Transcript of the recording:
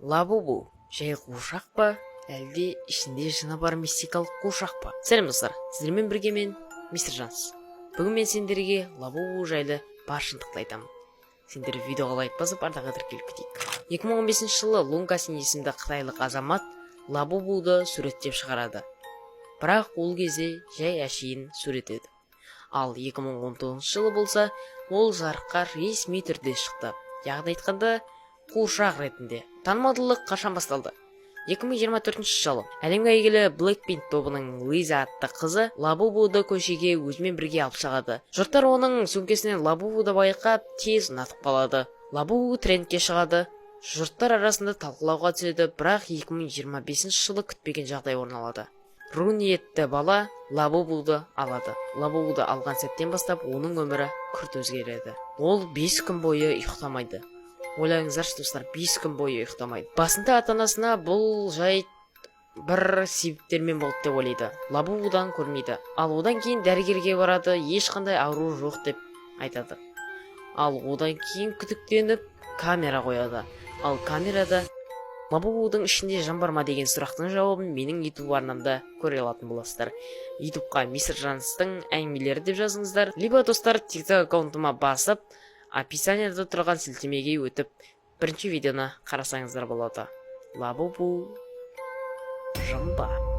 Лабубу жай қуыршақ па, әлде ішінде жыны бар мистикалық қуыршақ па? Сәлем достар, сіздермен бірге мен мистер Жанс. Бүгін мен сендерге лабубу жайлы бар шындықты айтамын. Сендер видеоға лайк басып ардаққа тіркеліп кетейік. 2015 жылы Лункасин есімді қытайлық азамат лабубуды суреттеп шығарады. Бірақ ол кезде жай әшейін сурет еді. Ал 2019 жылы болса, ол жарыққа ресми түрде шықты. Яғни айтқанда, қуыршақ ретінде. Танымалдылық қашан басталды? 2024 жылы әлемге әйгілі Blackpink тобының Лиза атты қызы лабубуды көшеге өзімен бірге алып шығады. Жұрттар оның сөмкесінен лабубуды байқап, тез ұнатып қалады. Лабубу трендке шығады. Жұрттар арасында талқылауға түседі, бірақ 2025 жылы күтпеген жағдай орын алады. Ниетті бала лабубуды алады. Лабубуды алған сәттен бастап оның өмірі күрт өзгереді. Ол 5 күн бойы ұйықтамайды. Ойлаңыздаршы достар, 5 күн бойы ұйықтамайды. Басында ата-анасына бұл жайт бір себептермен болды деп ойлайды. Лабубудан көрмейді. Ал одан кейін дәрігерге барады, ешқандай ауру жоқ деп айтады. Ал одан кейін күдіктеніп камера қояды. Ал камерада лабубудың ішінде жан бар ма деген сұрақтың жауабын менің YouTube арнамда көре алатын боласыздар. YouTubeға мистер Жанстың әңгімелері деп жазыңыздар. Либо достар TikTok аккаунтыма басып, описаниеда тұрған сілтемеге өтіп, бірінші видеоны қарасаңыздар болады. Лабубу жымба.